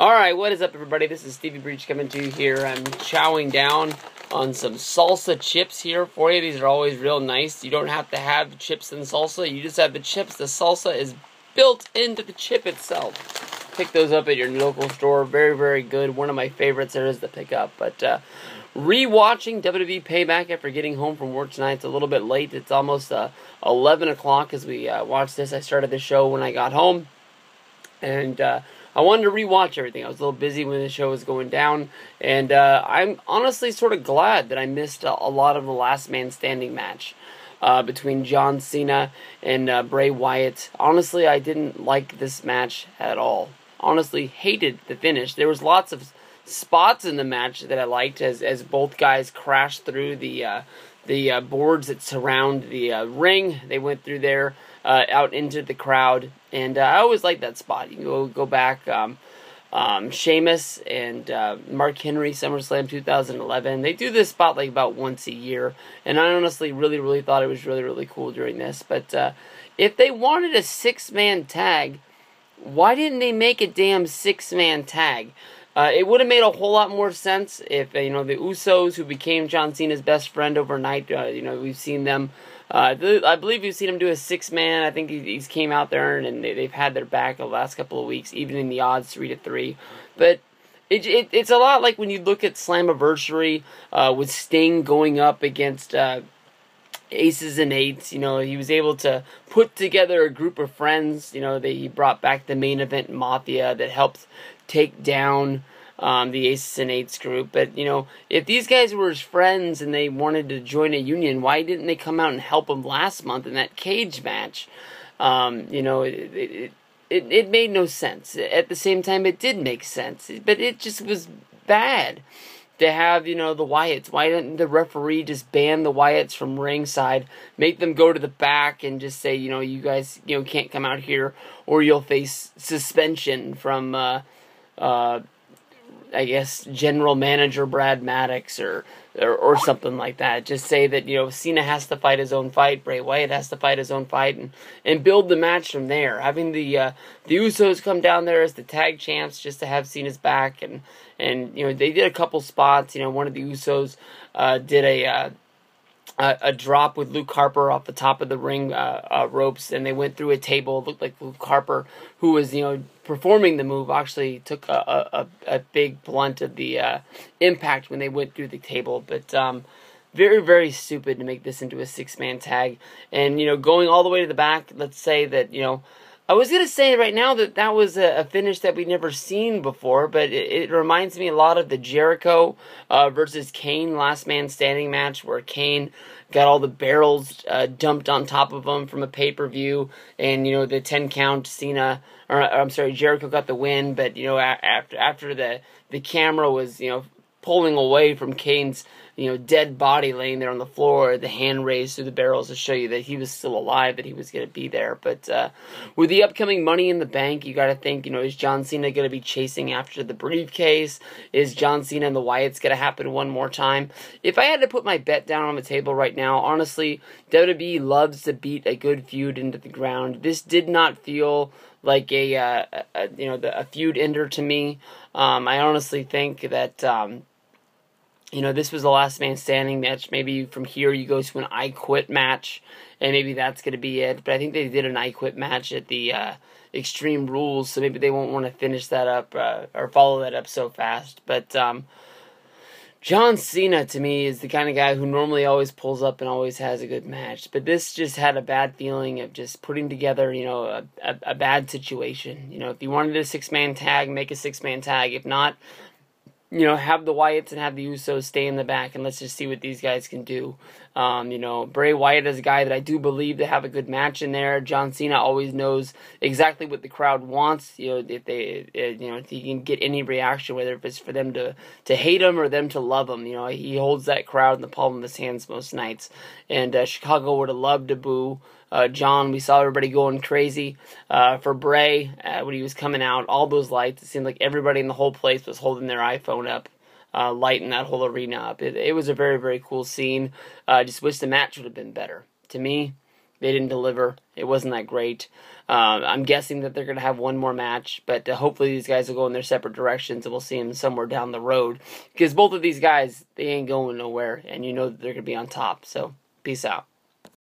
Alright, what is up everybody? This is Stevie Breach coming to you here. I'm chowing down on some salsa chips here for you. These are always real nice. You don't have to have chips and salsa. You just have the chips. The salsa is built into the chip itself. Pick those up at your local store. Very, very good. One of my favorites there is to pick up. But re-watching WWE Payback after getting home from work tonight. It's a little bit late. It's almost 11 o'clock as we watch this. I started the show when I got home. And I wanted to rewatch everything. I was a little busy when the show was going down, and I'm honestly sort of glad that I missed a lot of the Last Man Standing match between John Cena and Bray Wyatt. Honestly, I didn't like this match at all. Honestly, hated the finish. There was lots of spots in the match that I liked as both guys crashed through the boards that surround the ring. They went through there out into the crowd, and I always like that spot. You can go back, Sheamus and Mark Henry, SummerSlam 2011. They do this spot like about once a year, and I honestly really thought it was really cool during this. But if they wanted a six-man tag, why didn't they make a damn six-man tag? It would have made a whole lot more sense if, the Usos, who became John Cena's best friend overnight, we've seen them, I believe we've seen him do a six-man. I think he's came out there and they've had their back the last couple of weeks, even in the odds 3-3. But it's a lot like when you look at Slammiversary with Sting going up against Aces and Eights. He was able to put together a group of friends. He brought back the main event Mafia that helped take down the Aces and Eights group. But, if these guys were his friends and they wanted to join a union, why didn't they come out and help him last month in that cage match? It made no sense. At the same time, it did make sense. But it just was bad to have, the Wyatts. Why didn't the referee just ban the Wyatts from ringside, make them go to the back and just say, you guys, can't come out here or you'll face suspension from, I guess, General Manager Brad Maddox or something like that. Just say that, Cena has to fight his own fight, Bray Wyatt has to fight his own fight, and build the match from there. Having the Usos come down there as the tag champs just to have Cena's back, and they did a couple spots. One of the Usos did a drop with Luke Harper off the top of the ring ropes, and they went through a table. It looked like Luke Harper, who was performing the move, actually took a big blunt of the impact when they went through the table. But very stupid to make this into a six-man tag. And going all the way to the back, let's say that I was going to say right now that was a finish that we'd never seen before, but it reminds me a lot of the Jericho versus Kane Last Man Standing match, where Kane got all the barrels dumped on top of him from a pay-per-view, and, the 10 count Jericho got the win, but, after the camera was, pulling away from Kane's, dead body laying there on the floor, the hand raised through the barrels to show you that he was still alive, that he was going to be there. But with the upcoming Money in the Bank, you got to think, is John Cena going to be chasing after the briefcase? Is John Cena and the Wyatts going to happen one more time? If I had to put my bet down on the table right now, honestly, WWE loves to beat a good feud into the ground. This did not feel like a feud ender to me. I honestly think that this was the Last Man Standing match. Maybe from here you go to an I Quit match, and maybe that's going to be it. But I think they did an I Quit match at the Extreme Rules, so maybe they won't want to finish that up or follow that up so fast. But John Cena, to me, is the kind of guy who normally always pulls up and always has a good match. But this just had a bad feeling of just putting together, a bad situation. If you wanted a six-man tag, make a six-man tag. If not, have the Wyatts and have the Usos stay in the back, and let's just see what these guys can do. Bray Wyatt is a guy that I do believe to have a good match in there. John Cena always knows exactly what the crowd wants. If he can get any reaction, whether it's for them to hate him or them to love him. He holds that crowd in the palm of his hands most nights. And Chicago would have loved to boo John. We saw everybody going crazy for Bray when he was coming out. All those lights, it seemed like everybody in the whole place was holding their iPhone up, lighting that whole arena up. It was a very cool scene. I just wish the match would have been better. To me, They didn't deliver. It wasn't that great. I'm guessing that they're going to have one more match, but hopefully these guys will go in their separate directions and we'll see them somewhere down the road. Because both of these guys, they ain't going nowhere, and you know that they're going to be on top. So, peace out.